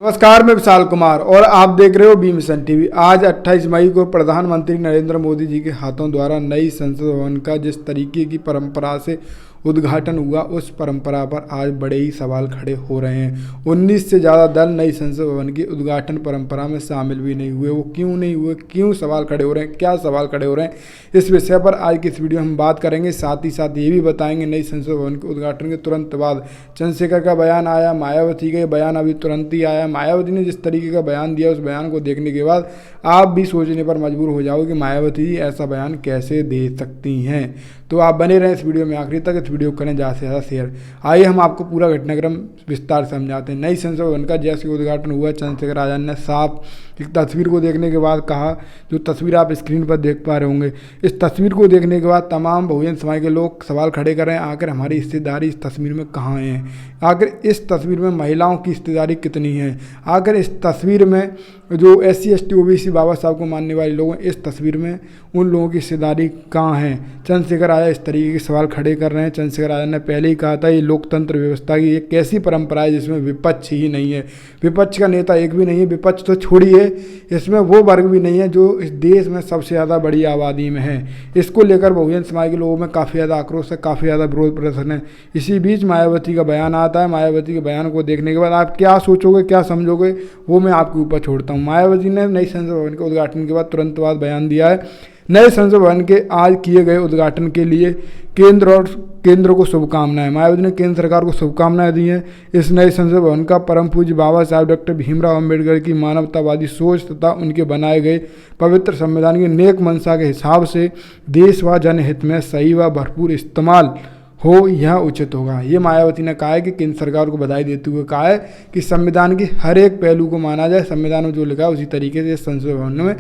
नमस्कार, मैं विशाल कुमार और आप देख रहे हो बी मिशन टीवी। आज 28 मई को प्रधानमंत्री नरेंद्र मोदी जी के हाथों द्वारा नई संसद भवन का जिस तरीके की परंपरा से उद्घाटन हुआ, उस परंपरा पर आज बड़े ही सवाल खड़े हो रहे हैं। 19 से ज़्यादा दल नई संसद भवन की उद्घाटन परंपरा में शामिल भी नहीं हुए। वो क्यों नहीं हुए, क्यों सवाल खड़े हो रहे हैं, क्या सवाल खड़े हो रहे हैं, इस विषय पर आज की इस वीडियो में हम बात करेंगे। साथ ही साथ ये भी बताएंगे नई संसद भवन के उद्घाटन के तुरंत बाद चंद्रशेखर का बयान आया, मायावती का बयान अभी तुरंत ही आया। मायावती ने जिस तरीके का बयान दिया, उस बयान को देखने के बाद आप भी सोचने पर मजबूर हो जाओगे कि मायावती जी ऐसा बयान कैसे दे सकती हैं। तो आप बने रहें इस वीडियो में आखिरी तक। इस वीडियो को करें ज़्यादा से ज़्यादा शेयर। आइए हम आपको पूरा घटनाक्रम विस्तार से समझाते हैं। नई संसद भवन का जैसे उद्घाटन हुआ, चंद्रशेखर आज़ाद ने साफ एक तस्वीर को देखने के बाद कहा, जो तस्वीर आप स्क्रीन पर देख पा रहे होंगे, इस तस्वीर को देखने के बाद तमाम बहुजन समाज के लोग सवाल खड़े कर रहे हैं, आखिर हमारी हिस्सेदारी इस तस्वीर में कहाँ है, आखिर इस तस्वीर में महिलाओं की हिस्सेदारी कितनी है, आखिर इस तस्वीर में जो SC ST OBC बाबा साहब को मानने वाले लोग हैं, इस तस्वीर में उन लोगों की हिस्सेदारी कहाँ है। चंद्रशेखर आज़ाद इस तरीके के सवाल खड़े कर रहे हैं। चंद्रशेखर आज़ाद ने पहले ही कहा था, ये लोकतंत्र व्यवस्था की एक कैसी परंपरा है जिसमें विपक्ष ही नहीं है, विपक्ष का नेता एक भी नहीं है। विपक्ष तो छोड़िए, इसमें वो वर्ग भी नहीं है जो इस देश में सबसे ज़्यादा बड़ी आबादी में है। इसको लेकर बहुजन समाज के लोगों में काफ़ी ज़्यादा आक्रोश है, काफ़ी ज़्यादा विरोध प्रदर्शन है। इसी बीच मायावती का बयान आता है। मायावती के बयान को देखने के बाद आप क्या सोचोगे, क्या समझोगे, वो मैं आपके ऊपर छोड़ता हूँ। मायावती ने नई संसद भवन के उद्घाटन के बाद तुरंत बाद बयान दिया है। नए संसद भवन के आज किए गए उद्घाटन के लिए केंद्र को शुभकामनाएं। मायावती ने केंद्र सरकार को शुभकामनाएं दी हैं। इस नए संसद भवन का परम पूज्य बाबा साहब डॉक्टर भीमराव अम्बेडकर की मानवतावादी सोच तथा उनके बनाए गए पवित्र संविधान की नेक मंशा के हिसाब से देश व जनहित में सही व भरपूर इस्तेमाल हो, यह उचित होगा। ये मायावती ने कहा है कि केंद्र सरकार को बधाई देते हुए कहा है कि संविधान के हर एक पहलू को माना जाए, संविधान में जो लिखा है उसी तरीके से संसद भवन में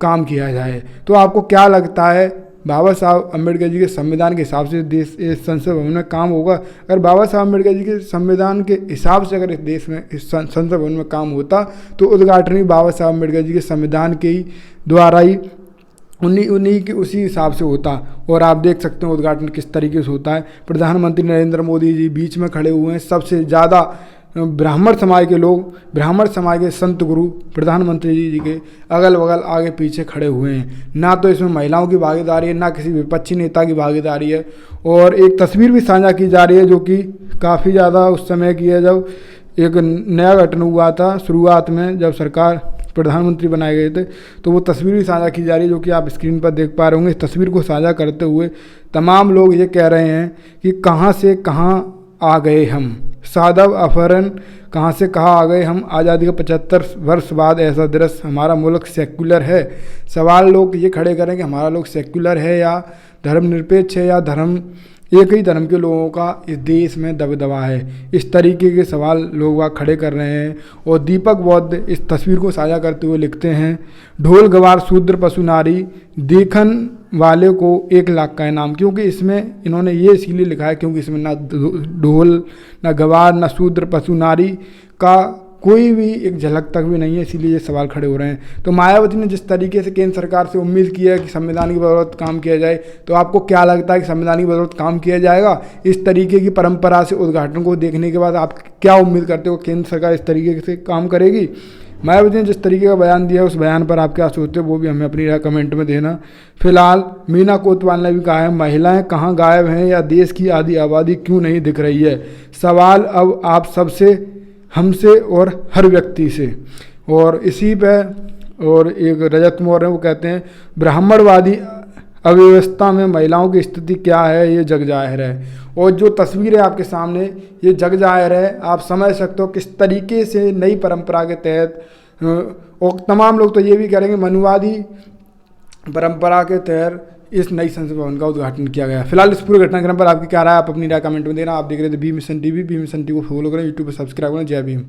काम किया जाए। तो आपको क्या लगता है, बाबा साहब अम्बेडकर जी के संविधान के हिसाब से देश इस संसद भवन में काम होगा? अगर बाबा साहब अम्बेडकर जी के संविधान के हिसाब से अगर इस देश में इस संसद भवन में काम होता, तो उद्घाटन भी बाबा साहब अम्बेडकर जी के संविधान के ही द्वारा ही उन्हीं के उसी हिसाब से होता। और आप देख सकते हैं उद्घाटन किस तरीके से होता है। प्रधानमंत्री नरेंद्र मोदी जी बीच में खड़े हुए हैं। सबसे ज़्यादा ब्राह्मण समाज के लोग, ब्राह्मण समाज के संत गुरु प्रधानमंत्री जी के अगल बगल आगे पीछे खड़े हुए हैं। ना तो इसमें महिलाओं की भागीदारी है, ना किसी विपक्षी नेता की भागीदारी है। और एक तस्वीर भी साझा की जा रही है जो कि काफ़ी ज़्यादा उस समय की है जब एक नया गठन हुआ था शुरुआत में, जब सरकार प्रधानमंत्री बनाए गए थे। तो वो तस्वीर भी साझा की जा रही है जो कि आप स्क्रीन पर देख पा रहे होंगे। इस तस्वीर को साझा करते हुए तमाम लोग ये कह रहे हैं कि कहाँ से कहाँ आ गए हम, सादव अपहरण कहाँ से कहाँ आ गए हम। आज़ादी के 75 वर्ष बाद ऐसा दृश्य, हमारा मुल्क सेक्युलर है। सवाल लोग ये खड़े करें कि हमारा लोग सेक्युलर है या धर्मनिरपेक्ष है, या एक ही धर्म के लोगों का इस देश में दबदबा है। इस तरीके के सवाल लोग वहाँ खड़े कर रहे हैं। और दीपक बौद्ध इस तस्वीर को साझा करते हुए लिखते हैं, ढोल गवार शूद्र पशु नारी देखन वाले को 1 लाख का इनाम। क्योंकि इसमें इन्होंने ये इसीलिए लिखा है क्योंकि इसमें ना ढोल, ना गवार, ना शूद्र पशु नारी का कोई भी एक झलक तक भी नहीं है, इसीलिए ये सवाल खड़े हो रहे हैं। तो मायावती ने जिस तरीके से केंद्र सरकार से उम्मीद की है कि संविधान की बदौलत काम किया जाए, तो आपको क्या लगता है कि संविधान की बदौलत काम किया जाएगा? इस तरीके की परंपरा से उद्घाटन को देखने के बाद आप क्या उम्मीद करते हो, केंद्र सरकार इस तरीके से काम करेगी? मायावती ने जिस तरीके का बयान दिया, उस बयान पर आप क्या सोचते हो वो भी हमें अपनी राय कमेंट में देना। फिलहाल मीना कोतवाल ने भी कहा है, महिलाएं कहाँ गायब हैं या देश की आधी आबादी क्यों नहीं दिख रही है? सवाल अब आप सबसे, हमसे और हर व्यक्ति से। और इसी पे और एक रजत मौर्य वो कहते हैं, ब्राह्मणवादी अव्यवस्था में महिलाओं की स्थिति क्या है ये जग जाहिर है। और जो तस्वीर है आपके सामने, ये जग जाहिर है। आप समझ सकते हो किस तरीके से नई परंपरा के तहत, और तमाम लोग तो ये भी करेंगे मनुवादी परंपरा के तहत इस नई संसद भवन का उद्घाटन किया गया। फिलहाल इस पूरे घटनाक्रम पर आपकी क्या राय, आप अपनी राय कमेंट में देना। आप देख रहे थे B mission TV. B mission TV को फॉलो करें, यूट्यूब पर सब्सक्राइब करें। जय भीम।